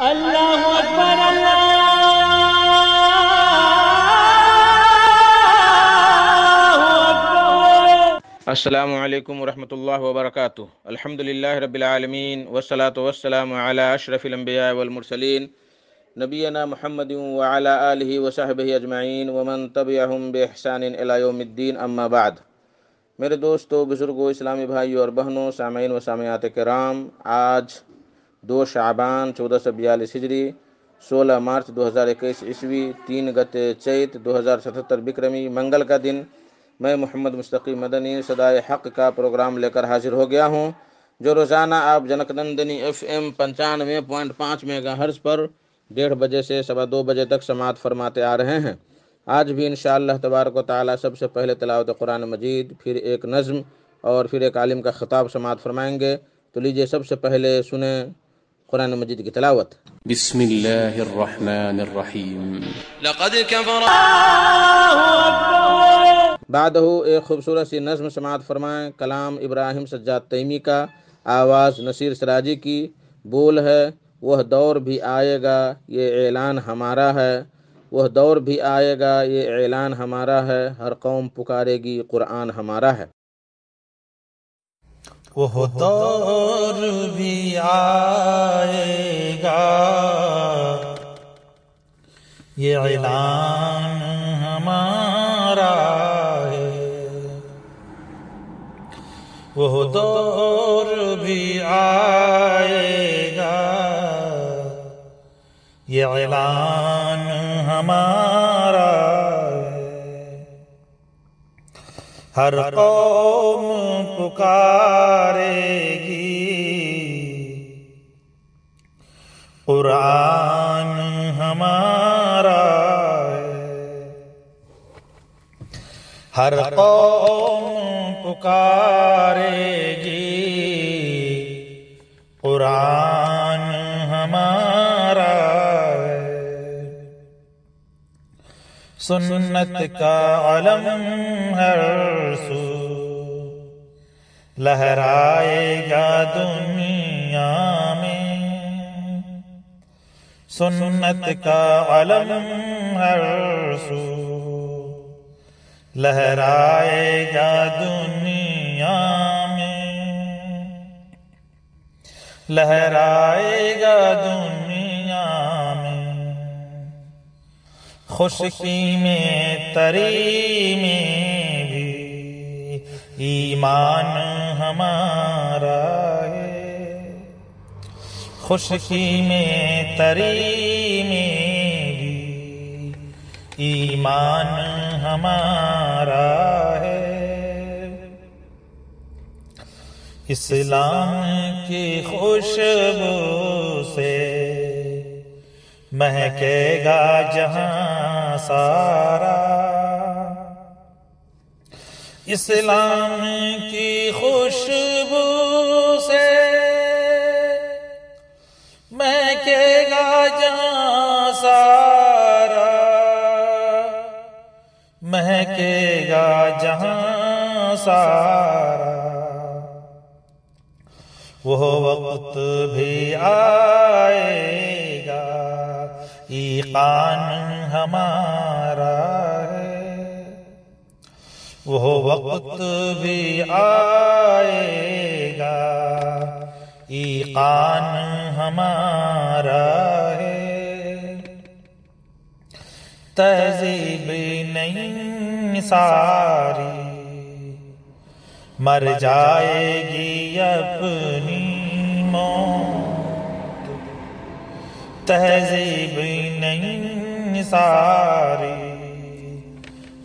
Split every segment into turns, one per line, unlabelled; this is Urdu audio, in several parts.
اللہ اکبر اللہ اکبر۔
السلام علیکم ورحمۃ اللہ وبرکاتہ۔ الحمدللہ رب العالمین والصلاة والسلام علی اشرف الانبیاء والمرسلین نبینا محمد وعلی آلہ وصحبہ اجمعین ومن تبعہم بإحسان الی یوم الدین، اما بعد۔ میرے دوستو، بزرگوں، اسلامی بھائیوں اور بہنوں، سامعین و سامعات کرام، آج 2 شعبان 1442 ہجری، 16 مارچ 2021 عیسوی، 3 گت چیت 2077 بکرمی، منگل کا دن، میں محمد مستقی مدنی صدائے حق کا پروگرام لے کر حاضر ہو گیا ہوں، جو روزانہ آپ junk Nandini FM 95.5 mega hertz پر 1:30 بجے سے 2:15 بجے تک سماعت فرماتے آ رہے ہیں۔ آج بھی انشاءاللہ تبارک و تعالی سب سے پہلے تلاوت قرآن مجید، پھر ایک نظم اور پھر ایک عالم کا خطاب سماعت فرمائیں گے۔ تو لیجئے سب سے پہلے سنیں قرآن مجید کی تلاوت۔
بسم اللہ الرحمن الرحیم۔
لقد كفر
بعدہ ایک خوبصورت سی نظم سماعت فرمائیں، کلام ابراہیم سجاد تیمی کا، آواز نصیر سراجی کی، بول ہے وہ دور بھی آئے گا یہ اعلان ہمارا ہے، وہ دور بھی آئے گا یہ اعلان ہمارا ہے، ہر قوم پکارے گی قرآن ہمارا ہے۔
وہ دور بھی آئے گا یہ اعلان ہمارا ہے، وہ دور بھی آئے گا یہ اعلان ہمارا ہے، ہر قوم پکارے گی قرآن ہمارا ہے، ہر قوم پکارے گی قرآن ہمارا ہے، سنت کا علم ہر سو لہرائے گا دنیا میں، سنت کا علم ہر سو لہرائے گا دنیا میں، لہرائے گا دنیا میں، خشکی میں تری میں بھی ایمان ہمارا ہے، خشکی میں تری میں بھی ایمان ہمارا ہے، اسلام کی خوشبو سے مہکے گا جہاں سارا، اسلام کی خوشبو سے مہکے گا جہاں سارا، مہکے گا جہاں سارا، وہ وقت بھی آئے گا ایقان ہمارا ہے، وہ وقت بھی آئے گا ایقان ہمارا ہے، تہذیب نہیں ساری مر جائے گی اپنی موت، تہذیب نہیں ساری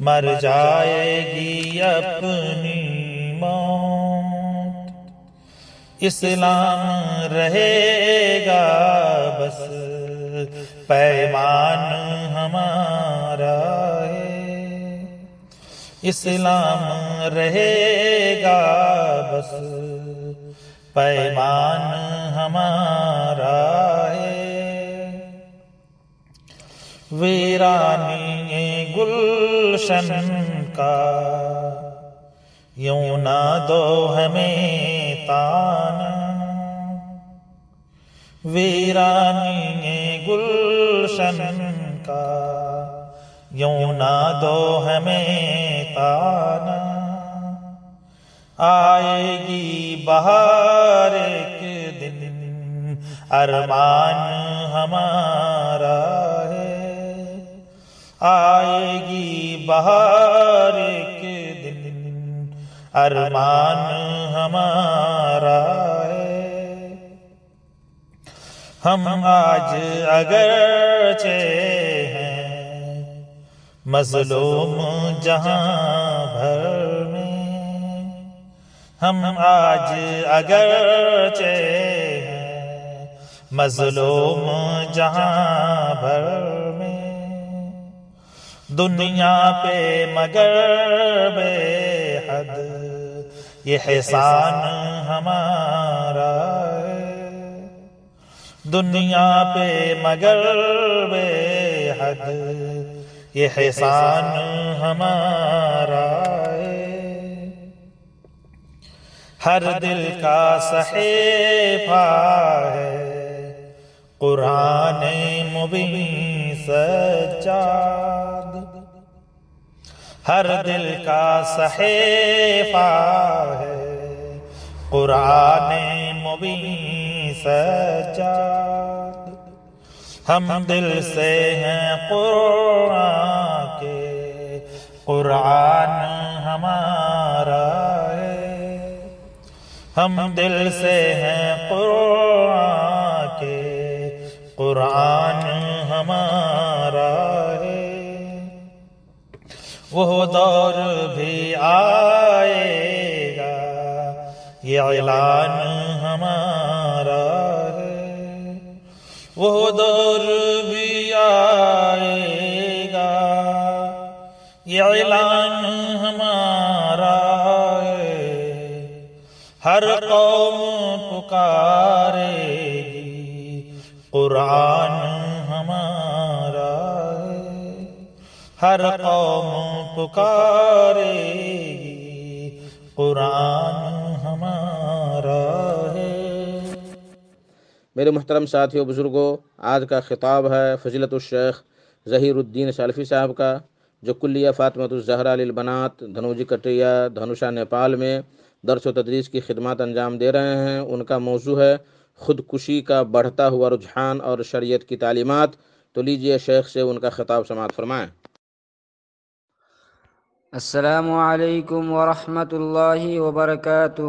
مر جائے گی اپنی موت، اسلام رہے گا بس پیمان ہمارا ہے، اسلام رہے گا بس پیمان ہمارا ہے، ویرانی گلشن کا یوں نہ دو ہمیں تانا، ویرانی گلشن کا، یوں نہ دو ہمیں تانا، آئے گی بہار ایک دن، ارمان ہمارا ہے، آئے گی بہار ایک دن، ارمان ہمارا ہے۔ ہم آج اگرچہ ہیں مظلوم جہاں بھر میں، ہم آج اگرچہ ہیں مظلوم جہاں بھر میں، دنیا پہ مگر بے حد یہ احسان ہمارا ہے، دنیا پہ مگر بے حد یہ احسان ہمارا ہے۔ ہر دل کا صحیفہ ہے قرآن مبین سجاد، ہر دل کا صحیفہ ہے قرآن مبین سجاد، ہم دل سے ہیں قرآن کے، قرآن ہمارا ہے، ہم دل سے ہیں قرآن کے، قرآن ہمارا ہے۔ وہ دور بھی آئے گا یہ اعلان ہمارا ہے، وہ دور بھی آئے گا یہ اعلان ہمارا ہے، ہر قوم پکارے گی قرآن ہمارا ہے، ہر قوم پکارے گی قرآن ہمارا ہے۔
میرے محترم ساتھیوں بزرگوں، آج کا خطاب ہے فضیلت الشیخ ظہیر الدین سالفی صاحب کا، جو کلیہ فاطمۃ الزہرا للبنات دھنوجی کٹیا دھنوشا نیپال میں درس و تدریس کی خدمات انجام دے رہے ہیں۔ ان کا موضوع ہے خودکشی کا بڑھتا ہوا رجحان اور شریعت کی تعلیمات۔ تو لیجئے شیخ سے ان کا خطاب سماعت فرمائیں۔
السلام علیکم ورحمۃ اللہ وبرکاتہ۔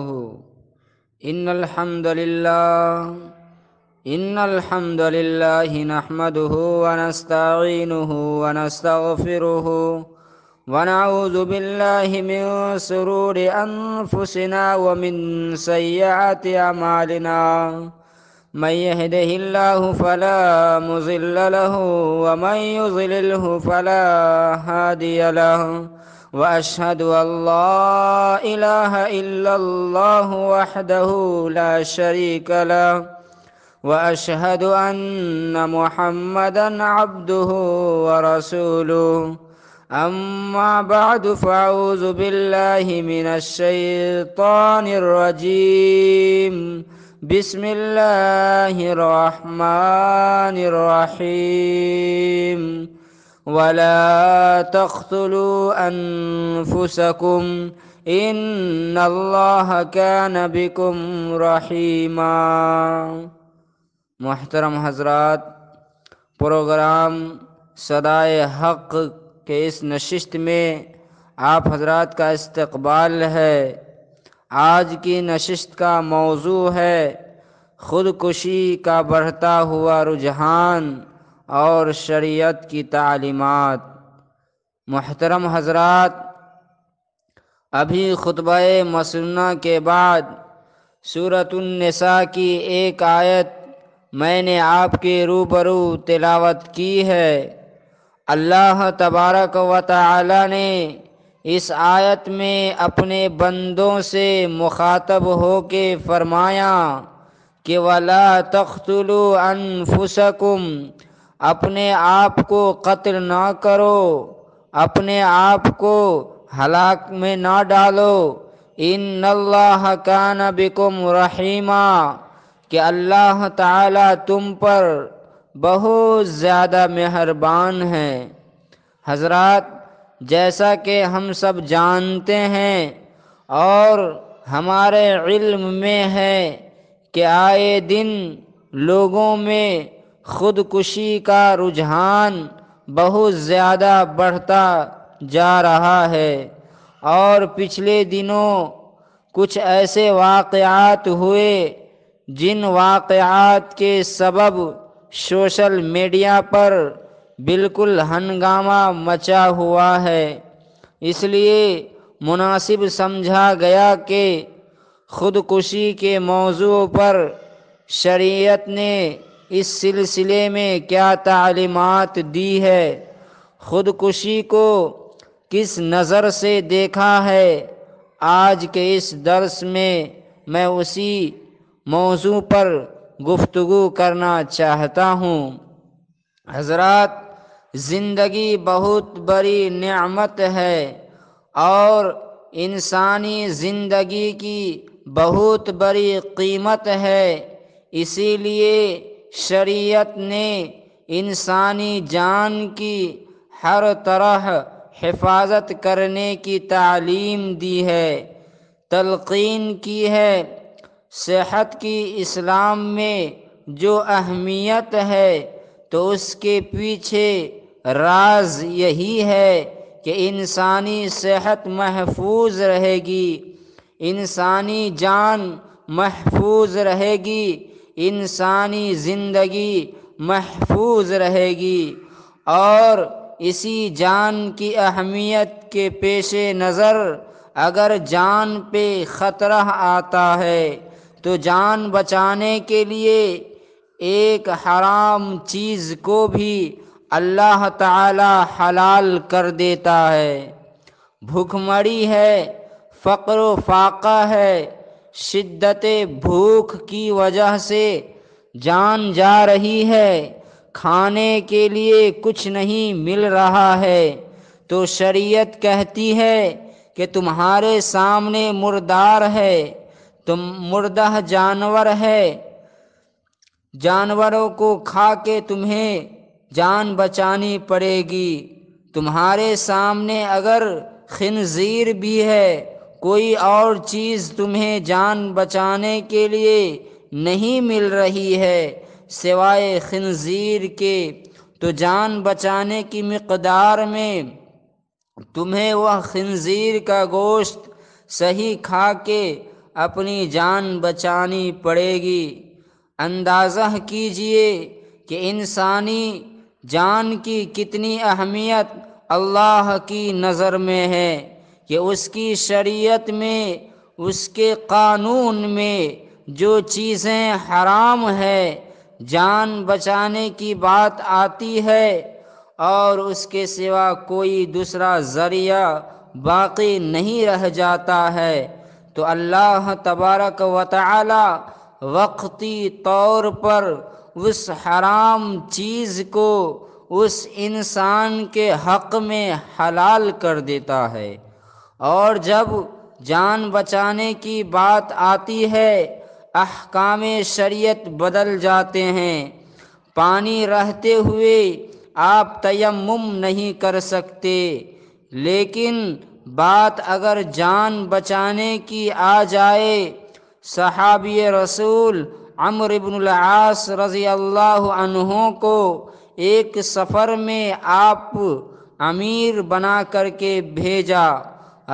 ان الحمد للہ نحمده ونستعینه ونستغفره ونعوذ باللہ من شرور انفسنا ومن سیئات اعمالنا، من يهده الله فلا مضل له ومن يضلله فلا هادي له، وأشهد أن لا إله إلا الله وحده لا شريك له، وأشهد أن محمدًا عبده ورسوله، أما بعد فأعوذ بالله من الشيطان الرجيم، بسم الله الرحمن الرحيم، ولا تقتلوا أنفسكم إن الله كان بكم رحيما۔ محترم حضرات، پروگرام صدائے حق کے اس نشست میں آپ حضرات کا استقبال ہے۔ آج کی نشست کا موضوع ہے خودکشی کا بڑھتا ہوا رجحان اور شریعت کی تعلیمات۔ محترم حضرات، ابھی خطبہ مسنونہ کے بعد سورۃ النساء کی ایک آیت میں نے آپ کے روبرو تلاوت کی ہے۔ اللہ تبارک و تعالی نے اس آیت میں اپنے بندوں سے مخاطب ہو کے فرمایا کہ وَلَا تَقْتُلُوا أَنفُسَكُمْ، اپنے آپ کو قتل نہ کرو، اپنے آپ کو ہلاک میں نہ ڈالو۔ ان اللہ کان بکم رحیما، کہ اللہ تعالی تم پر بہت زیادہ مہربان ہے۔ حضرات، جیسا کہ ہم سب جانتے ہیں اور ہمارے علم میں ہے کہ آئے دن لوگوں میں خودکشی کا رجحان بہت زیادہ بڑھتا جا رہا ہے، اور پچھلے دنوں کچھ ایسے واقعات ہوئے جن واقعات کے سبب سوشل میڈیا پر بالکل ہنگامہ مچا ہوا ہے۔ اس لیے مناسب سمجھا گیا کہ خودکشی کے موضوع پر شریعت نے اس سلسلے میں کیا تعلیمات دی ہے، خودکشی کو کس نظر سے دیکھا ہے۔ آج کے اس درس میں اسی موضوع پر گفتگو کرنا چاہتا ہوں۔ حضرات، زندگی بہت بڑی نعمت ہے اور انسانی زندگی کی بہت بڑی قیمت ہے۔ اسی لیے شریعت نے انسانی جان کی ہر طرح حفاظت کرنے کی تعلیم دی ہے، تلقین کی ہے۔ صحت کی اسلام میں جو اہمیت ہے تو اس کے پیچھے راز یہی ہے کہ انسانی صحت محفوظ رہے گی، انسانی جان محفوظ رہے گی، انسانی زندگی محفوظ رہے گی۔ اور اسی جان کی اہمیت کے پیش نظر اگر جان پہ خطرہ آتا ہے تو جان بچانے کے لیے ایک حرام چیز کو بھی اللہ تعالی حلال کر دیتا ہے۔ بھوک مری ہے، فقر و فاقہ ہے، شدت بھوک کی وجہ سے جان جا رہی ہے، کھانے کے لیے کچھ نہیں مل رہا ہے، تو شریعت کہتی ہے کہ تمہارے سامنے مردار ہے، تم مردہ جانور ہے، جانوروں کو کھا کے تمہیں جان بچانی پڑے گی۔ تمہارے سامنے اگر خنزیر بھی ہے، کوئی اور چیز تمہیں جان بچانے کے لیے نہیں مل رہی ہے سوائے خنزیر کے، تو جان بچانے کی مقدار میں تمہیں وہ خنزیر کا گوشت صحیح کھا کے اپنی جان بچانی پڑے گی۔ اندازہ کیجئے کہ انسانی جان کی کتنی اہمیت اللہ کی نظر میں ہے کہ اس کی شریعت میں، اس کے قانون میں جو چیزیں حرام ہے، جان بچانے کی بات آتی ہے اور اس کے سوا کوئی دوسرا ذریعہ باقی نہیں رہ جاتا ہے، تو اللہ تبارک و تعالی وقتی طور پر اس حرام چیز کو اس انسان کے حق میں حلال کر دیتا ہے۔ اور جب جان بچانے کی بات آتی ہے، احکام شریعت بدل جاتے ہیں۔ پانی رہتے ہوئے آپ تیمم نہیں کر سکتے، لیکن بات اگر جان بچانے کی آ جائے، صحابی رسول عمرو بن العاص رضی اللہ عنہ کو ایک سفر میں آپ امیر بنا کر کے بھیجا۔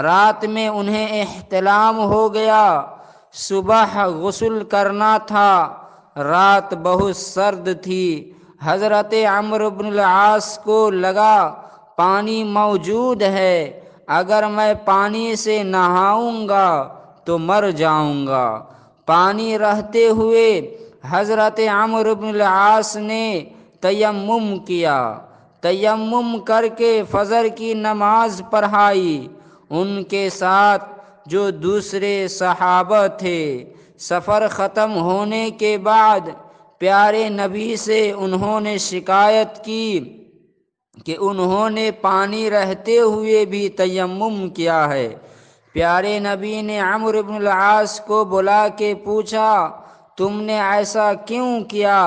رات میں انہیں احتلام ہو گیا، صبح غسل کرنا تھا، رات بہت سرد تھی۔ حضرت عمرو بن العاص کو لگا پانی موجود ہے، اگر میں پانی سے نہاؤں گا تو مر جاؤں گا۔ پانی رہتے ہوئے حضرت عمرو بن العاص نے تیمم کیا، تیمم کر کے فجر کی نماز پڑھائی۔ ان کے ساتھ جو دوسرے صحابہ تھے، سفر ختم ہونے کے بعد پیارے نبی سے انہوں نے شکایت کی کہ انہوں نے پانی رہتے ہوئے بھی تیمم کیا ہے۔ پیارے نبی نے عمرو بن العاص کو بلا کے پوچھا، تم نے ایسا کیوں کیا؟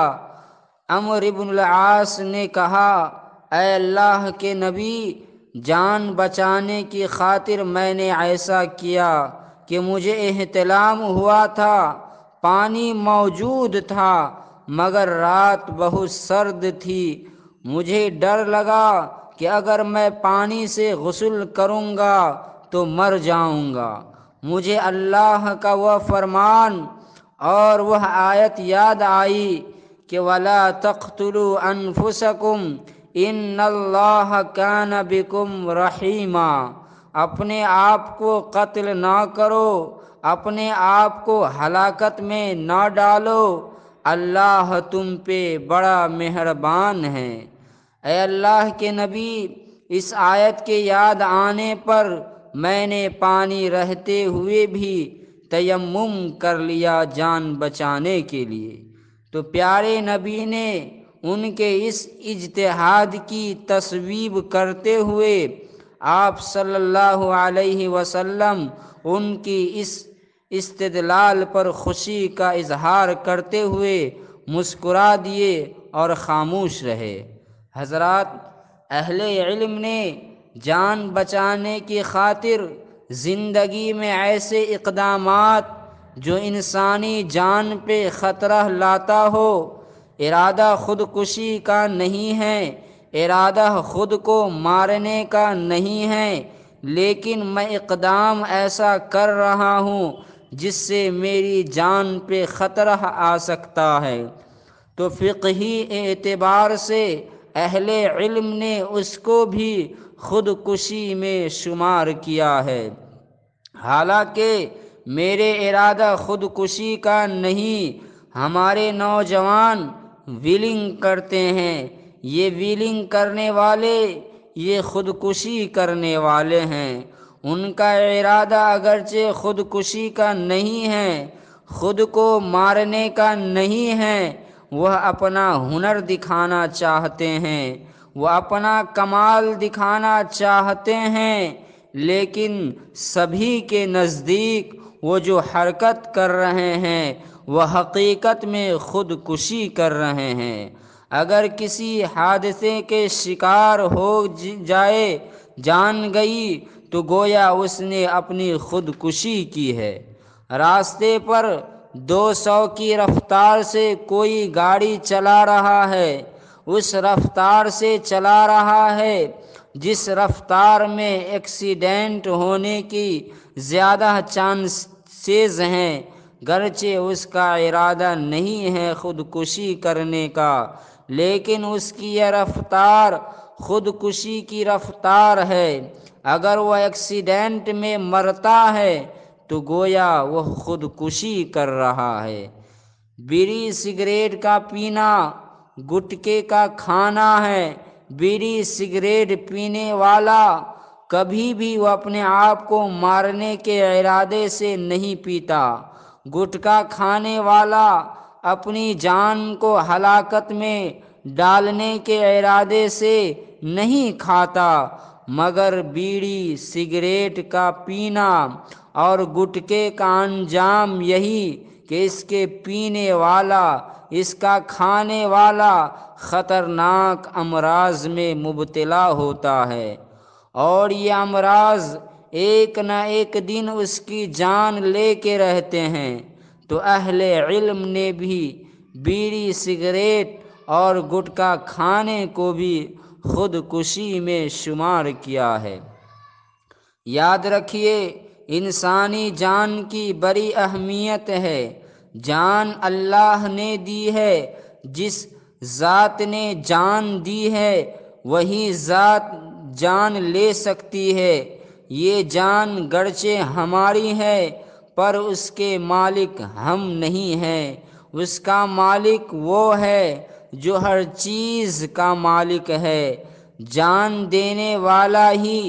عمرو بن العاص نے کہا، اے اللہ کے نبی، جان بچانے کی خاطر میں نے ایسا کیا کہ مجھے احتلام ہوا تھا، پانی موجود تھا مگر رات بہت سرد تھی، مجھے ڈر لگا کہ اگر میں پانی سے غسل کروں گا تو مر جاؤں گا۔ مجھے اللہ کا وہ فرمان اور وہ آیت یاد آئی کہ وَلَا تَقْتُلُوا أَنفُسَكُمْ إِنَّ اللَّهَ كَانَ بِكُمْ رَحِيمًا، اپنے آپ کو قتل نہ کرو، اپنے آپ کو ہلاکت میں نہ ڈالو، اللہ تم پہ بڑا مہربان ہے۔ اے اللہ کے نبی، اس آیت کے یاد آنے پر میں نے پانی رہتے ہوئے بھی تیمم کر لیا جان بچانے کے لیے۔ تو پیارے نبی نے ان کے اس اجتہاد کی تصویب کرتے ہوئے آپ صلی اللہ علیہ وسلم ان کی اس استدلال پر خوشی کا اظہار کرتے ہوئے مسکرا دیے اور خاموش رہے۔ حضرات، اہل علم نے جان بچانے کی خاطر زندگی میں ایسے اقدامات جو انسانی جان پہ خطرہ لاتا ہو، ارادہ خودکشی کا نہیں ہے، ارادہ خود کو مارنے کا نہیں ہے، لیکن میں اقدام ایسا کر رہا ہوں جس سے میری جان پہ خطرہ آ سکتا ہے، تو فقہی اعتبار سے اہل علم نے اس کو بھی خودکشی میں شمار کیا ہے۔ حالانکہ میرے ارادہ خودکشی کا نہیں، ہمارے نوجوان ویلنگ کرتے ہیں، یہ ویلنگ کرنے والے یہ خودکشی کرنے والے ہیں۔ ان کا ارادہ اگرچہ خودکشی کا نہیں ہے، خود کو مارنے کا نہیں ہے، وہ اپنا ہنر دکھانا چاہتے ہیں، وہ اپنا کمال دکھانا چاہتے ہیں، لیکن سبھی کے نزدیک وہ جو حرکت کر رہے ہیں وہ حقیقت میں خودکشی کر رہے ہیں۔ اگر کسی حادثے کے شکار ہو جائے، جان گئی، تو گویا اس نے اپنی خودکشی کی ہے۔ راستے پر 200 کی رفتار سے کوئی گاڑی چلا رہا ہے، اس رفتار سے چلا رہا ہے جس رفتار میں ایکسیڈنٹ ہونے کی زیادہ چانسز ہیں، گرچہ اس کا ارادہ نہیں ہے خودکشی کرنے کا، لیکن اس کی یہ رفتار خودکشی کی رفتار ہے۔ اگر وہ ایکسیڈنٹ میں مرتا ہے تو گویا وہ خودکشی کر رہا ہے۔ بیڑی سگریٹ کا پینا گٹکے کا کھانا ہے۔ بیڑی سگریٹ پینے والا کبھی بھی وہ اپنے آپ کو مارنے کے ارادے سے نہیں پیتا، گٹکا کھانے والا اپنی جان کو ہلاکت میں ڈالنے کے ارادے سے نہیں کھاتا، مگر بیڑی سگریٹ کا پینا اور گٹکے کا انجام یہی کہ اس کے پینے والا، اس کا کھانے والا خطرناک امراض میں مبتلا ہوتا ہے، اور یہ امراض ایک نہ ایک دن اس کی جان لے کے رہتے ہیں۔ تو اہل علم نے بھی بیڑی سگریٹ اور گٹکا کھانے کو بھی خودکشی میں شمار کیا ہے۔ یاد رکھیے، انسانی جان کی بڑی اہمیت ہے۔ جان اللہ نے دی ہے، جس ذات نے جان دی ہے وہی ذات جان لے سکتی ہے۔ یہ جان گرچہ ہماری ہے پر اس کے مالک ہم نہیں ہیں، اس کا مالک وہ ہے جو ہر چیز کا مالک ہے۔ جان دینے والا ہی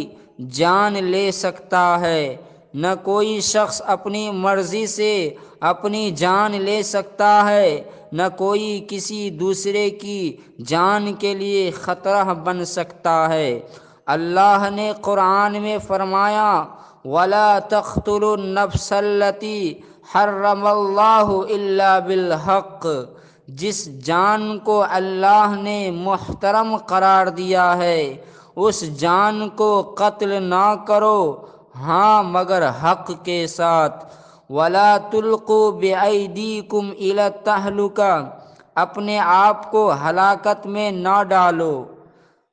جان لے سکتا ہے، نہ کوئی شخص اپنی مرضی سے اپنی جان لے سکتا ہے، نہ کوئی کسی دوسرے کی جان کے لیے خطرہ بن سکتا ہے۔ اللہ نے قرآن میں فرمایا، وَلَا تَقْتُلُوا النَّفْسَ الَّتِي حَرَّمَ اللَّهُ إِلَّا بِالْحَقِّ، جس جان کو اللہ نے محترم قرار دیا ہے اس جان کو قتل نہ کرو، ہاں مگر حق کے ساتھ۔ وَلَا تُلْقُوا بِأَيْدِيكُمْ إِلَى التَّهْلُكَةِ، اپنے آپ کو ہلاکت میں نہ ڈالو۔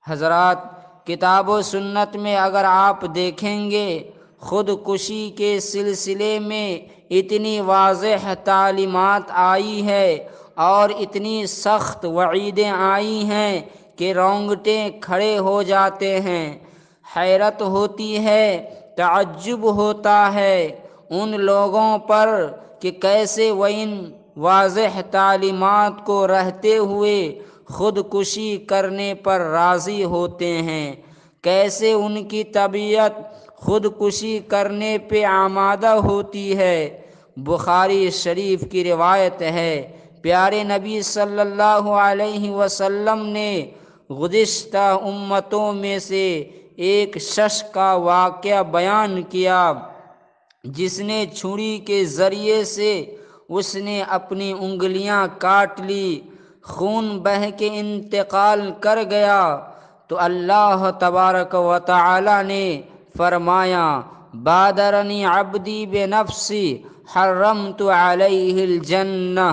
حضرات، کتاب و سنت میں اگر آپ دیکھیں گے خودکشی کے سلسلے میں اتنی واضح تعلیمات آئی ہے اور اتنی سخت وعیدیں آئی ہیں کہ رونگٹے کھڑے ہو جاتے ہیں، حیرت ہوتی ہے، تعجب ہوتا ہے ان لوگوں پر کہ کیسے وہ ان واضح تعلیمات کو رہتے ہوئے خودکشی کرنے پر راضی ہوتے ہیں، کیسے ان کی طبیعت خودکشی کرنے پہ آمادہ ہوتی ہے۔ بخاری شریف کی روایت ہے، پیارے نبی صلی اللہ علیہ وسلم نے گزشتہ امتوں میں سے ایک شخص کا واقعہ بیان کیا جس نے چھری کے ذریعے سے اس نے اپنی انگلیاں کاٹ لی، خون بہہ کے انتقال کر گیا تو اللہ تبارک و تعالی نے فرمایا بادرنی عبدی بنفسی حرمت علیہ الجنہ،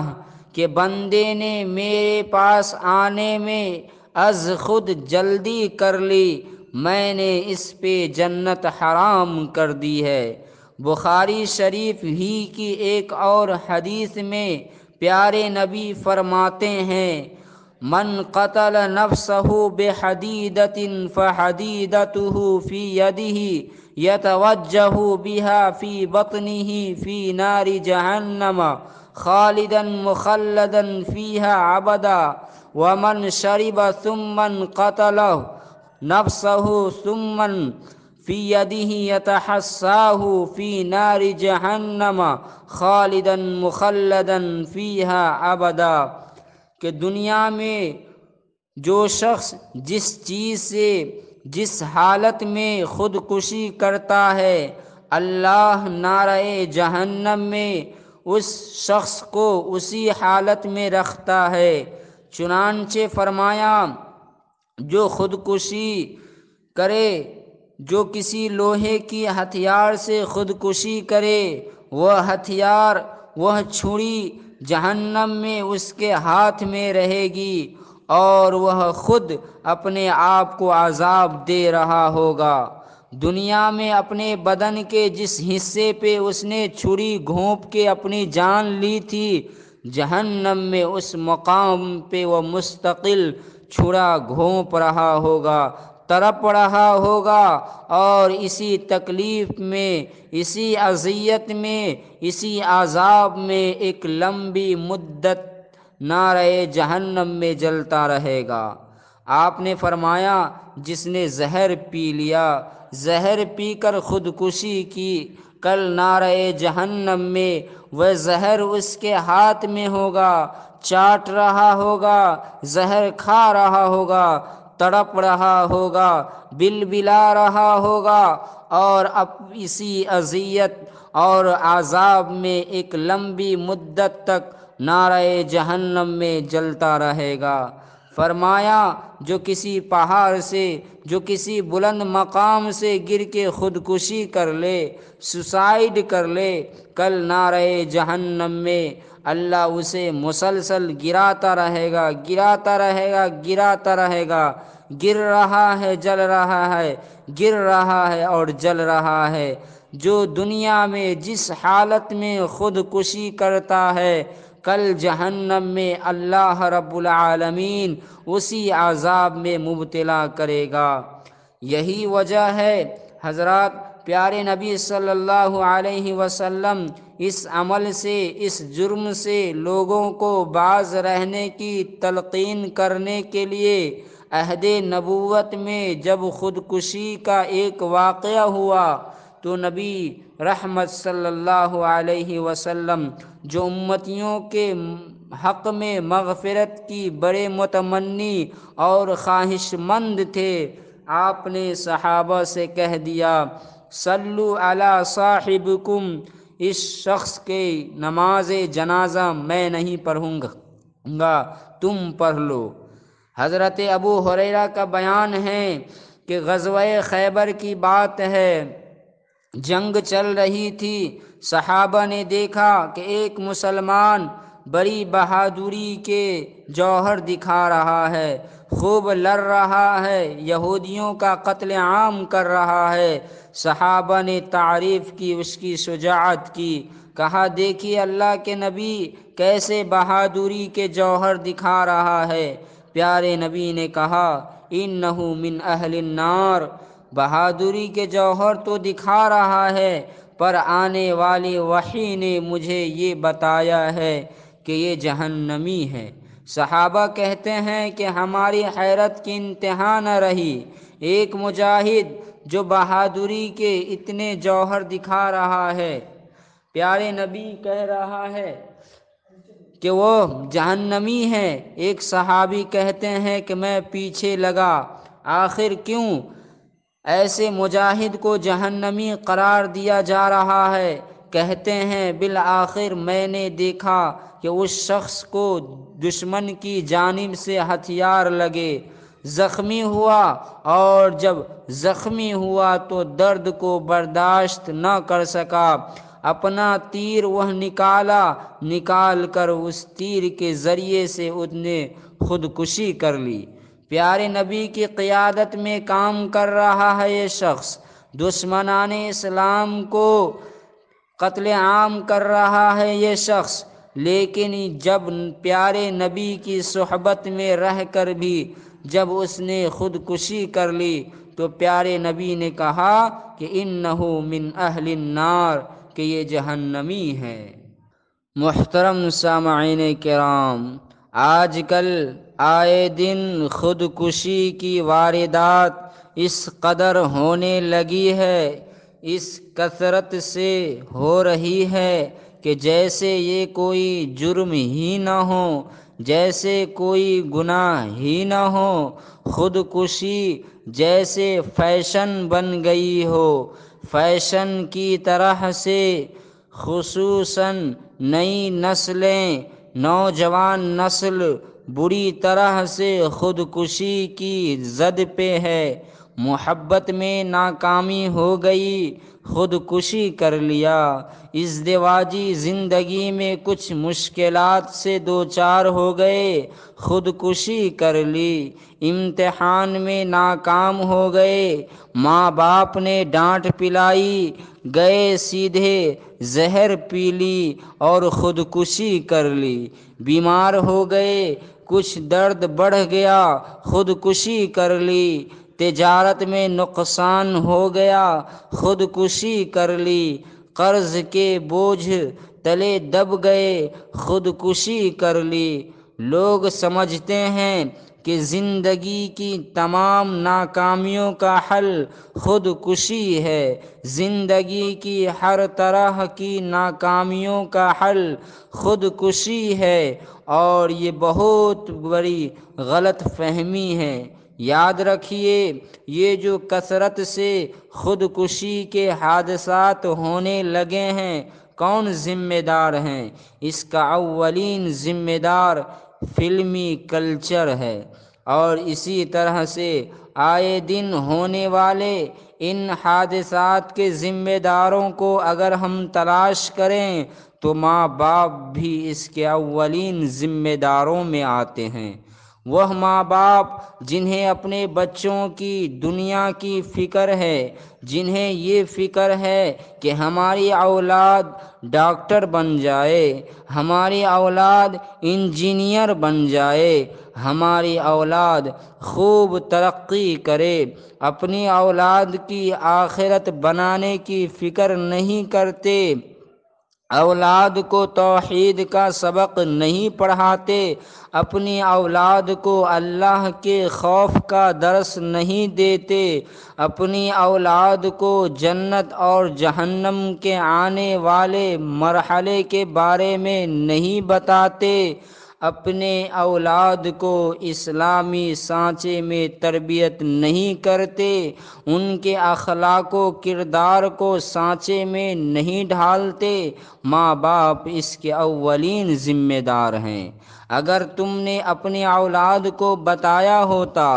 کہ بندے نے میرے پاس آنے میں از خود جلدی کر لی، میں نے اس پہ جنت حرام کر دی ہے۔ بخاری شریف ہی کی ایک اور حدیث میں پیارے نبی فرماتے ہیں من قتل نفسہ بحدیدۃ فحدیدتہ فی یدہ یتوجہ بہا فی بطنہ فی نار جہنم خالدا مخلدا فیہا ابدا ومن شرب ثم قتل نفسہ ثم فی یدہ یتحساہ فی نار جہنم خالدا مخلدا فیہا ابدا، کہ دنیا میں جو شخص جس چیز سے جس حالت میں خودکشی کرتا ہے اللہ نارِ جہنم میں اس شخص کو اسی حالت میں رکھتا ہے۔ چنانچہ فرمایا جو خودکشی کرے، جو کسی لوہے کی ہتھیار سے خودکشی کرے، وہ ہتھیار، وہ چھری جہنم میں اس کے ہاتھ میں رہے گی اور وہ خود اپنے آپ کو عذاب دے رہا ہوگا۔ دنیا میں اپنے بدن کے جس حصے پہ اس نے چھری گھونپ کے اپنی جان لی تھی، جہنم میں اس مقام پہ وہ مستقل چھرا گھونپ رہا ہوگا، تڑپ رہا ہوگا اور اسی تکلیف میں، اسی اذیت میں، اسی عذاب میں ایک لمبی مدت نارِ جہنم میں جلتا رہے گا۔ آپ نے فرمایا جس نے زہر پی لیا، زہر پی کر خودکشی کی، کل نارِ جہنم میں وہ زہر اس کے ہاتھ میں ہوگا، چاٹ رہا ہوگا، زہر کھا رہا ہوگا، تڑپ رہا ہوگا، بلبلا رہا ہوگا اور اب اسی اذیت اور عذاب میں ایک لمبی مدت تک نارِ جہنم میں جلتا رہے گا۔ فرمایا جو کسی پہاڑ سے، جو کسی بلند مقام سے گر کے خودکشی کر لے، سوسائیڈ کر لے، کل نارِ جہنم میں اللہ اسے مسلسل گراتا رہے گا، گراتا رہے گا، گراتا رہے گا، گر رہا ہے، جل رہا ہے، گر رہا ہے اور جل رہا ہے۔ جو دنیا میں جس حالت میں خودکشی کرتا ہے کل جہنم میں اللہ رب العالمین اسی عذاب میں مبتلا کرے گا۔ یہی وجہ ہے حضرات پیارے نبی صلی اللہ علیہ وسلم اس عمل سے، اس جرم سے لوگوں کو باز رہنے کی تلقین کرنے کے لیے عہد نبوت میں جب خودکشی کا ایک واقعہ ہوا تو نبی رحمت صلی اللہ علیہ وسلم جو امتیوں کے حق میں مغفرت کی بڑے متمنی اور خواہش مند تھے، آپ نے صحابہ سے کہہ دیا صلو علی صاحبکم، اس شخص کے نماز جنازہ میں نہیں پڑھوں گا، گا تم پڑھ لو۔ حضرت ابو ہریرہ کا بیان ہے کہ غزوہ خیبر کی بات ہے، جنگ چل رہی تھی، صحابہ نے دیکھا کہ ایک مسلمان بڑی بہادری کے جوہر دکھا رہا ہے، خوب لڑ رہا ہے، یہودیوں کا قتل عام کر رہا ہے۔ صحابہ نے تعریف کی اس کی شجاعت کی، کہا دیکھیے اللہ کے نبی کیسے بہادری کے جوہر دکھا رہا ہے۔ پیارے نبی نے کہا انہ من اہل النار، بہادری کے جوہر تو دکھا رہا ہے، پر آنے والی وحی نے مجھے یہ بتایا ہے کہ یہ جہنمی ہے۔ صحابہ کہتے ہیں کہ ہماری حیرت کی انتہا نہ رہی، ایک مجاہد جو بہادری کے اتنے جوہر دکھا رہا ہے، پیارے نبی کہہ رہا ہے کہ وہ جہنمی ہے۔ ایک صحابی کہتے ہیں کہ میں پیچھے لگا، آخر کیوں ایسے مجاہد کو جہنمی قرار دیا جا رہا ہے؟ کہتے ہیں بالآخر میں نے دیکھا کہ اس شخص کو دشمن کی جانب سے ہتھیار لگے، زخمی ہوا، اور جب زخمی ہوا تو درد کو برداشت نہ کر سکا، اپنا تیر وہ نکال کر اس تیر کے ذریعے سے اس نے خودکشی کر لی۔ پیارے نبی کی قیادت میں کام کر رہا ہے یہ شخص، دشمنان اسلام کو قتل عام کر رہا ہے یہ شخص، لیکن جب پیارے نبی کی صحبت میں رہ کر بھی جب اس نے خودکشی کر لی تو پیارے نبی نے کہا کہ انہ من اہل النار، کہ یہ جہنمی ہے۔ محترم سامعین کرام، آج کل آئے دن خودکشی کی واردات اس قدر ہونے لگی ہے، اس کثرت سے ہو رہی ہے کہ جیسے یہ کوئی جرم ہی نہ ہو، جیسے کوئی گناہ ہی نہ ہو، خودکشی جیسے فیشن بن گئی ہو۔ فیشن کی طرح سے خصوصاً نئی نسلیں، نوجوان نسل بری طرح سے خودکشی کی زد پہ ہے۔ محبت میں ناکامی ہو گئی، خودکشی کر لیا۔ ازدواجی زندگی میں کچھ مشکلات سے دوچار ہو گئے، خودکشی کر لی۔ امتحان میں ناکام ہو گئے، ماں باپ نے ڈانٹ پلائی، گئے سیدھے زہر پی لی اور خودکشی کر لی۔ بیمار ہو گئے، کچھ درد بڑھ گیا، خودکشی کر لی۔ تجارت میں نقصان ہو گیا، خودکشی کر لی۔ قرض کے بوجھ تلے دب گئے، خودکشی کر لی۔ لوگ سمجھتے ہیں کہ زندگی کی تمام ناکامیوں کا حل خودکشی ہے، زندگی کی ہر طرح کی ناکامیوں کا حل خودکشی ہے، اور یہ بہت بڑی غلط فہمی ہے۔ یاد رکھیے، یہ جو کثرت سے خودکشی کے حادثات ہونے لگے ہیں، کون ذمہ دار ہیں؟ اس کا اولین ذمہ دار فلمی کلچر ہے، اور اسی طرح سے آئے دن ہونے والے ان حادثات کے ذمہ داروں کو اگر ہم تلاش کریں تو ماں باپ بھی اس کے اولین ذمہ داروں میں آتے ہیں۔ وہ ماں باپ جنہیں اپنے بچوں کی دنیا کی فکر ہے، جنہیں یہ فکر ہے کہ ہماری اولاد ڈاکٹر بن جائے، ہماری اولاد انجینئر بن جائے، ہماری اولاد خوب ترقی کرے، اپنی اولاد کی آخرت بنانے کی فکر نہیں کرتے، اولاد کو توحید کا سبق نہیں پڑھاتے، اپنی اولاد کو اللہ کے خوف کا درس نہیں دیتے، اپنی اولاد کو جنت اور جہنم کے آنے والے مرحلے کے بارے میں نہیں بتاتے، اپنے اولاد کو اسلامی سانچے میں تربیت نہیں کرتے، ان کے اخلاق و کردار کو سانچے میں نہیں ڈھالتے، ماں باپ اس کے اولین ذمہ دار ہیں۔ اگر تم نے اپنی اولاد کو بتایا ہوتا،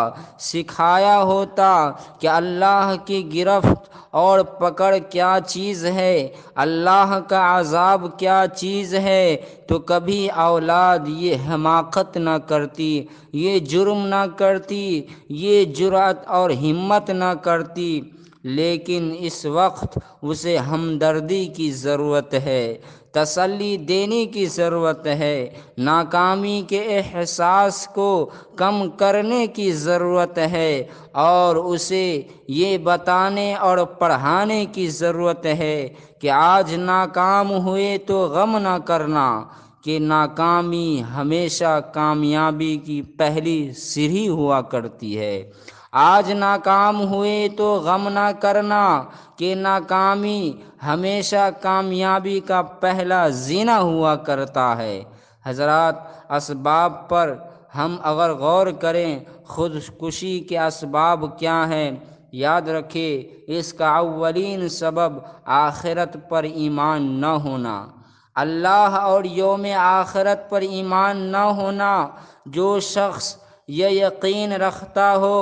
سکھایا ہوتا کہ اللہ کی گرفت اور پکڑ کیا چیز ہے، اللہ کا عذاب کیا چیز ہے، تو کبھی اولاد یہ حماقت نہ کرتی، یہ جرم نہ کرتی، یہ جرأت اور ہمت نہ کرتی۔ لیکن اس وقت اسے ہمدردی کی ضرورت ہے، تسلی دینے کی ضرورت ہے، ناکامی کے احساس کو کم کرنے کی ضرورت ہے، اور اسے یہ بتانے اور پڑھانے کی ضرورت ہے کہ آج ناکام ہوئے تو غم نہ کرنا، کہ ناکامی ہمیشہ کامیابی کی پہلی سیڑھی ہوا کرتی ہے۔ آج ناکام ہوئے تو غم نہ کرنا، کہ ناکامی ہمیشہ کامیابی کا پہلا زینہ ہوا کرتا ہے۔ حضرات، اسباب پر ہم اگر غور کریں، خودکشی کے اسباب کیا ہیں؟ یاد رکھیں، اس کا اولین سبب آخرت پر ایمان نہ ہونا، اللہ اور یوم آخرت پر ایمان نہ ہونا۔ جو شخص یہ یقین رکھتا ہو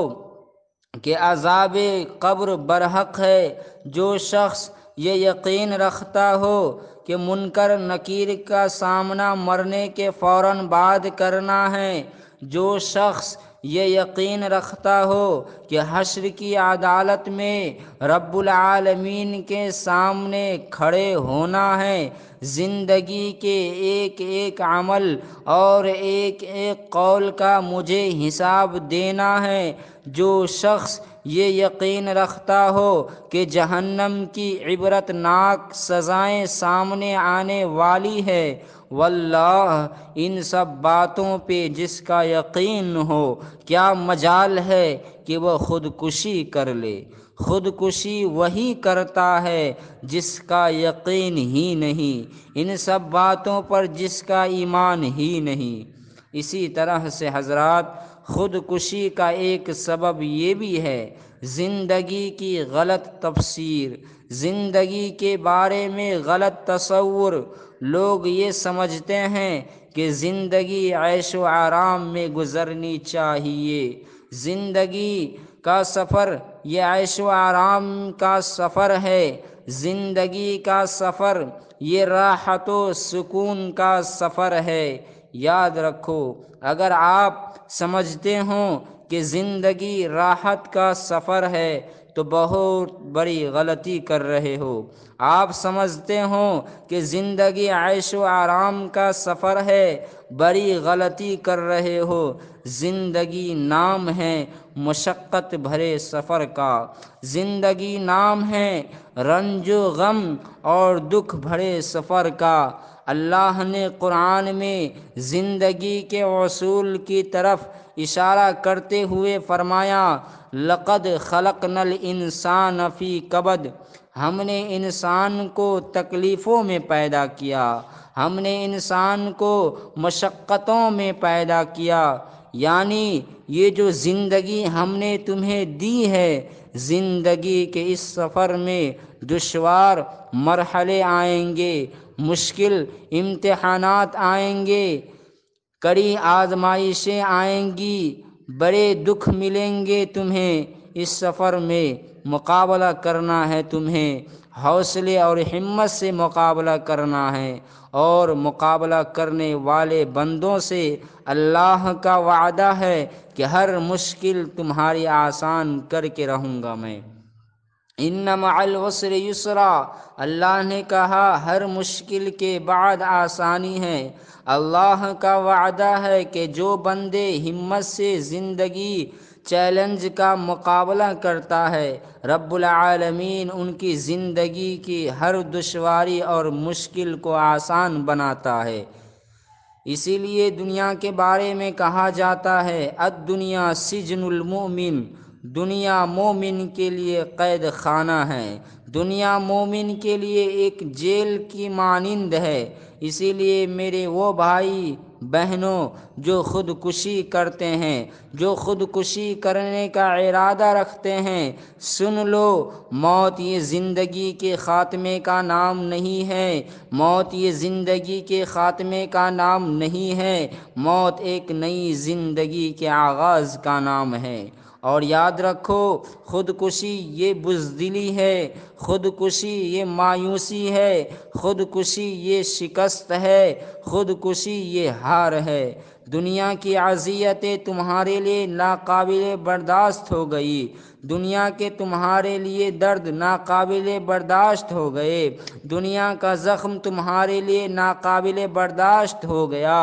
کہ عذاب قبر برحق ہے، جو شخص یہ یقین رکھتا ہو کہ منکر نکیر کا سامنا مرنے کے فوراً بعد کرنا ہے، جو شخص یہ یقین رکھتا ہو کہ حشر کی عدالت میں رب العالمین کے سامنے کھڑے ہونا ہے، زندگی کے ایک ایک عمل اور ایک ایک قول کا مجھے حساب دینا ہے، جو شخص یہ یقین رکھتا ہو کہ جہنم کی عبرت ناک سزائیں سامنے آنے والی ہے، واللہ ان سب باتوں پہ جس کا یقین ہو، کیا مجال ہے کہ وہ خودکشی کر لے؟ خودکشی وہی کرتا ہے جس کا یقین ہی نہیں، ان سب باتوں پر جس کا ایمان ہی نہیں۔ اسی طرح سے حضرات، خودکشی کا ایک سبب یہ بھی ہے زندگی کی غلط تفسیر، زندگی کے بارے میں غلط تصور۔ لوگ یہ سمجھتے ہیں کہ زندگی عیش و آرام میں گزرنی چاہیے، زندگی کا سفر یہ عیش و آرام کا سفر ہے، زندگی کا سفر یہ راحت و سکون کا سفر ہے۔ یاد رکھو، اگر آپ سمجھتے ہوں کہ زندگی راحت کا سفر ہے تو بہت بڑی غلطی کر رہے ہو۔ آپ سمجھتے ہوں کہ زندگی عیش و آرام کا سفر ہے، بڑی غلطی کر رہے ہو۔ زندگی نام ہے مشقت بھرے سفر کا، زندگی نام ہے رنج و غم اور دکھ بھرے سفر کا۔ اللہ نے قرآن میں زندگی کے اصول کی طرف اشارہ کرتے ہوئے فرمایا، لَقَدْ خَلَقْنَا الْإِنسَانَ فِي كَبَدٍ، ہم نے انسان کو تکلیفوں میں پیدا کیا، ہم نے انسان کو مشقتوں میں پیدا کیا۔ یعنی یہ جو زندگی ہم نے تمہیں دی ہے، زندگی کے اس سفر میں دشوار مرحلے آئیں گے، مشکل امتحانات آئیں گے، کڑی آزمائشیں آئیں گی، بڑے دکھ ملیں گے تمہیں۔ اس سفر میں مقابلہ کرنا ہے تمہیں، حوصلے اور ہمت سے مقابلہ کرنا ہے، اور مقابلہ کرنے والے بندوں سے اللہ کا وعدہ ہے کہ ہر مشکل تمہاری آسان کر کے رہوں گا میں۔ ان مع العسر یسرا، اللہ نے کہا ہر مشکل کے بعد آسانی ہے۔ اللہ کا وعدہ ہے کہ جو بندے ہمت سے زندگی چیلنج کا مقابلہ کرتا ہے، رب العالمین ان کی زندگی کی ہر دشواری اور مشکل کو آسان بناتا ہے۔ اسی لیے دنیا کے بارے میں کہا جاتا ہے، الدنیا سجن المؤمن، دنیا مومن کے لیے قید خانہ ہے، دنیا مومن کے لیے ایک جیل کی مانند ہے۔ اسی لیے میرے وہ بھائی بہنوں جو خودکشی کرتے ہیں، جو خودکشی کرنے کا ارادہ رکھتے ہیں، سن لو موت یہ زندگی کے خاتمے کا نام نہیں ہے، موت یہ زندگی کے خاتمے کا نام نہیں ہے، موت ایک نئی زندگی کے آغاز کا نام ہے۔ اور یاد رکھو خودکشی یہ بزدلی ہے، خودکشی یہ مایوسی ہے، خودکشی یہ شکست ہے، خودکشی یہ ہار ہے۔ دنیا کی اذیتیں تمہارے لیے ناقابل برداشت ہو گئی، دنیا کے تمہارے لیے درد ناقابل برداشت ہو گئے، دنیا کا زخم تمہارے لیے ناقابل برداشت ہو گیا،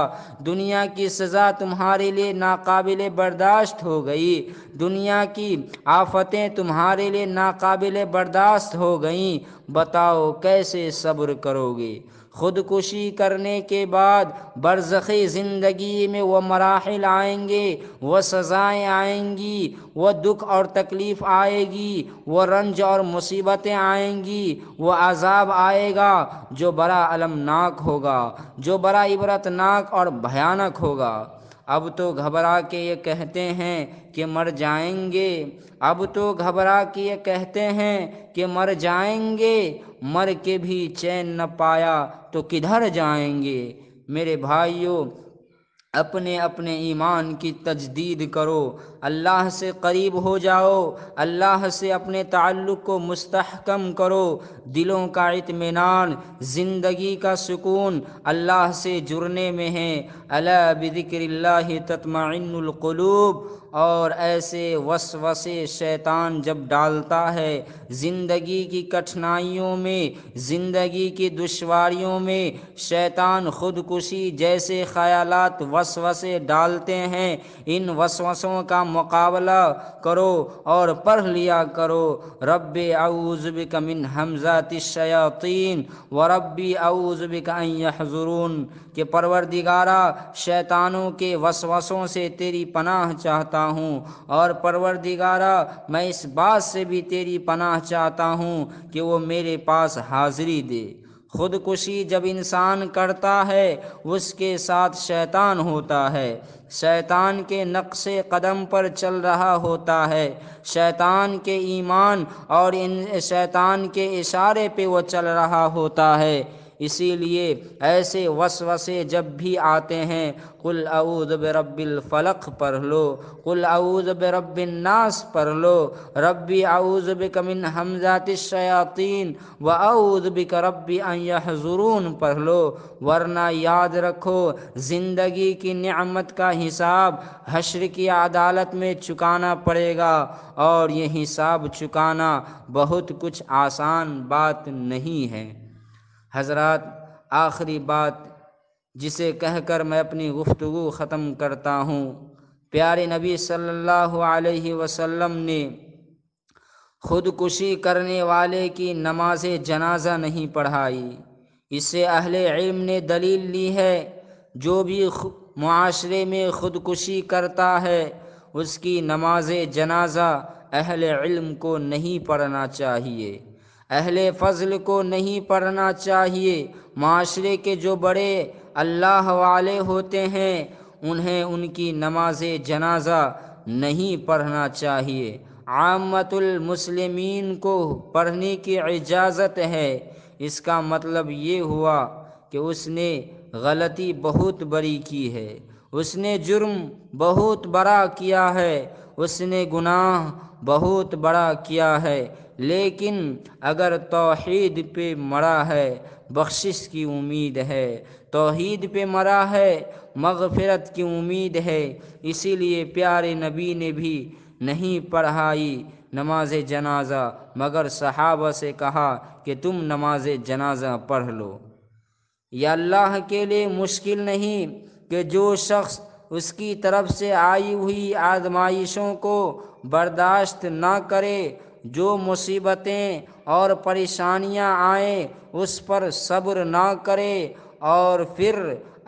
دنیا کی سزا تمہارے لیے ناقابل برداشت ہو گئی، دنیا کی آفتیں تمہارے لیے ناقابل برداشت ہو گئیں، بتاؤ کیسے صبر کرو گے؟ خودکشی کرنے کے بعد برزخی زندگی میں وہ مراحل آئیں گے، وہ سزائیں آئیں گی، وہ دکھ اور تکلیف آئے گی، وہ رنج اور مصیبتیں آئیں گی، وہ عذاب آئے گا جو بڑا المناک ہوگا، جو بڑا عبرتناک اور بھیانک ہوگا۔ اب تو گھبرا کے یہ کہتے ہیں کہ مر جائیں گے، اب تو گھبرا کے یہ کہتے ہیں کہ مر جائیں گے، مر کے بھی چین نہ پایا تو کدھر جائیں گے؟ میرے بھائیوں، اپنے اپنے ایمان کی تجدید کرو، اللہ سے قریب ہو جاؤ، اللہ سے اپنے تعلق کو مستحکم کرو، دلوں کا اطمینان، زندگی کا سکون اللہ سے جڑنے میں ہے۔ الا بذکر اللہ تطمئن القلوب۔ اور ایسے وسوسے شیطان جب ڈالتا ہے زندگی کی کٹھنائیوں میں، زندگی کی دشواریوں میں، شیطان خودکشی جیسے خیالات وسوسے ڈالتے ہیں، ان وسوسوں کا مقابلہ کرو اور پڑھ لیا کرو رب اعوذ بک من ہمزات الشیاطین ورب اعوذ بک ان یحضرون، کہ پروردگارا شیطانوں کے وسوسوں سے تیری پناہ چاہتا ہوں، اور پروردگارا میں اس بات سے بھی تیری پناہ چاہتا ہوں کہ وہ میرے پاس حاضری دے۔ خودکشی جب انسان کرتا ہے اس کے ساتھ شیطان ہوتا ہے، شیطان کے نقش قدم پر چل رہا ہوتا ہے، شیطان کے ایمان اور شیطان کے اشارے پہ وہ چل رہا ہوتا ہے۔ اسی لیے ایسے وسوسے جب بھی آتے ہیں قل اعوذ برب الفلق پڑھ لو، قل اعوذ برب الناس پڑھ لو، ربی اعوذ بک من ہمزات الشیاطین واعوذ بک ربی ان یحضرون پڑھ لو، ورنہ یاد رکھو زندگی کی نعمت کا حساب حشر کی عدالت میں چکانا پڑے گا، اور یہ حساب چکانا بہت کچھ آسان بات نہیں ہے۔ حضرات، آخری بات جسے کہہ کر میں اپنی گفتگو ختم کرتا ہوں، پیارے نبی صلی اللہ علیہ وسلم نے خودکشی کرنے والے کی نماز جنازہ نہیں پڑھائی۔ اس سے اہل علم نے دلیل لی ہے جو بھی معاشرے میں خودکشی کرتا ہے اس کی نماز جنازہ اہل علم کو نہیں پڑھنا چاہیے، اہل فضل کو نہیں پڑھنا چاہیے، معاشرے کے جو بڑے اللہ والے ہوتے ہیں انہیں ان کی نماز جنازہ نہیں پڑھنا چاہیے۔ عامۃ المسلمین کو پڑھنے کی اجازت ہے۔ اس کا مطلب یہ ہوا کہ اس نے غلطی بہت بڑی کی ہے، اس نے جرم بہت بڑا کیا ہے، اس نے گناہ بہت بڑا کیا ہے، لیکن اگر توحید پہ مرا ہے بخشش کی امید ہے، توحید پہ مرا ہے مغفرت کی امید ہے، اسی لیے پیارے نبی نے بھی نہیں پڑھائی نماز جنازہ، مگر صحابہ سے کہا کہ تم نماز جنازہ پڑھ لو۔ یہ اللہ کے لیے مشکل نہیں کہ جو شخص اس کی طرف سے آئی ہوئی آزمائشوں کو برداشت نہ کرے، جو مصیبتیں اور پریشانیاں آئیں اس پر صبر نہ کرے اور پھر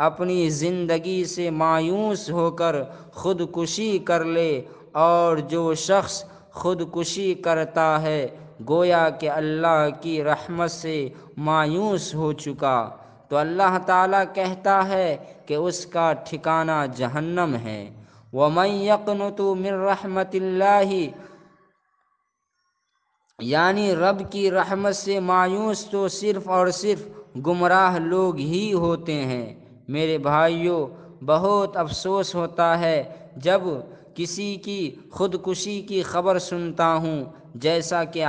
اپنی زندگی سے مایوس ہو کر خودکشی کر لے، اور جو شخص خودکشی کرتا ہے گویا کہ اللہ کی رحمت سے مایوس ہو چکا۔ تو اللہ تعالیٰ کہتا ہے کہ اس کا ٹھکانہ جہنم ہے۔ وَمَن يَقْنُطُ مِن رَحْمَتِ اللَّهِ، یعنی رب کی رحمت سے مایوس تو صرف اور صرف گمراہ لوگ ہی ہوتے ہیں۔ میرے بھائیوں، بہت افسوس ہوتا ہے جب کسی کی خودکشی کی خبر سنتا ہوں، جیسا کہ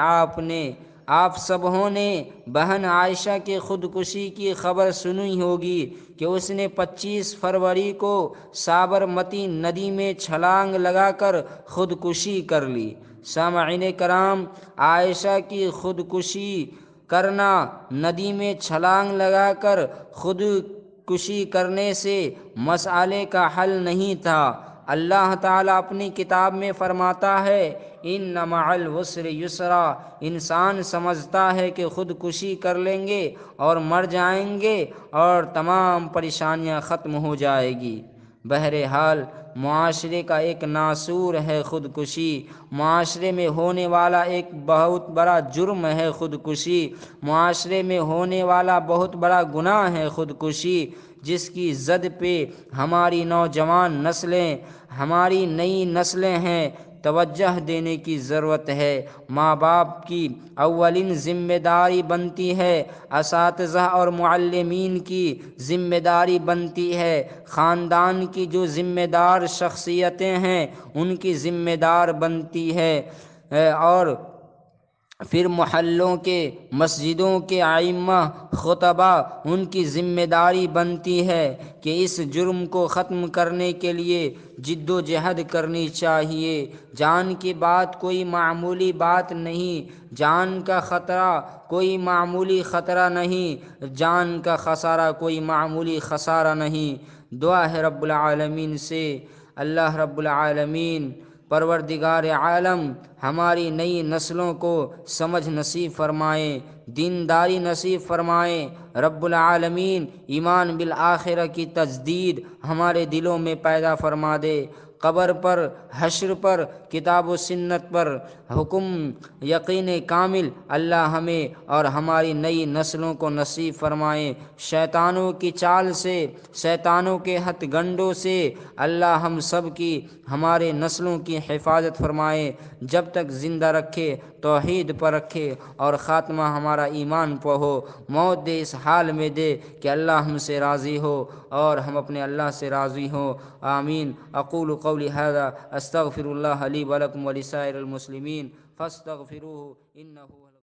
آپ سبھوں نے بہن عائشہ کے خودکشی کی خبر سنی ہوگی کہ اس نے 25 فروری کو سابرمتی ندی میں چھلانگ لگا کر خودکشی کر لی۔ سامعین کرام، عائشہ کی خودکشی کرنا ندی میں چھلانگ لگا کر خودکشی کرنے سے مسئلے کا حل نہیں تھا۔ اللہ تعالیٰ اپنی کتاب میں فرماتا ہے ان مع العسر یسرا، انسان سمجھتا ہے کہ خودکشی کر لیں گے اور مر جائیں گے اور تمام پریشانیاں ختم ہو جائے گی۔ بہرحال معاشرے کا ایک ناسور ہے خودکشی، معاشرے میں ہونے والا ایک بہت بڑا جرم ہے خودکشی، معاشرے میں ہونے والا بہت بڑا گناہ ہے خودکشی، جس کی زد پہ ہماری نوجوان نسلیں، ہماری نئی نسلیں ہیں، توجہ دینے کی ضرورت ہے۔ ماں باپ کی اولین ذمہ داری بنتی ہے، اساتذہ اور معلمین کی ذمہ داری بنتی ہے، خاندان کی جو ذمہ دار شخصیتیں ہیں ان کی ذمہ دار بنتی ہے، اور پھر محلوں کے، مسجدوں کے ائمہ خطبہ، ان کی ذمہ داری بنتی ہے کہ اس جرم کو ختم کرنے کے لیے جد و جہد کرنی چاہیے۔ جان کی بات کوئی معمولی بات نہیں، جان کا خطرہ کوئی معمولی خطرہ نہیں، جان کا خسارہ کوئی معمولی خسارہ نہیں۔ دعا ہے رب العالمین سے، اللہ رب العالمین پروردگار عالم ہماری نئی نسلوں کو سمجھ نصیب فرمائیں، دینداری نصیب فرمائیں۔ رب العالمین ایمان بالآخرہ کی تجدید ہمارے دلوں میں پیدا فرما دے۔ قبر پر، حشر پر، کتاب و سنت پر حکم یقین کامل اللہ ہمیں اور ہماری نئی نسلوں کو نصیب فرمائیں۔ شیطانوں کی چال سے، شیطانوں کے ہتھ گنڈوں سے اللہ ہم سب کی، ہمارے نسلوں کی حفاظت فرمائیں۔ جب تک زندہ رکھے توحید پر رکھے اور خاتمہ ہمارا ایمان پہ ہو، موت دے اس حال میں دے کہ اللہ ہم سے راضی ہو اور ہم اپنے اللہ سے راضی ہوں۔ آمین۔ اقول قولی ھذا استغفر اللہ لی ولکم ولسائر المسلمین فاستغفروہ انہ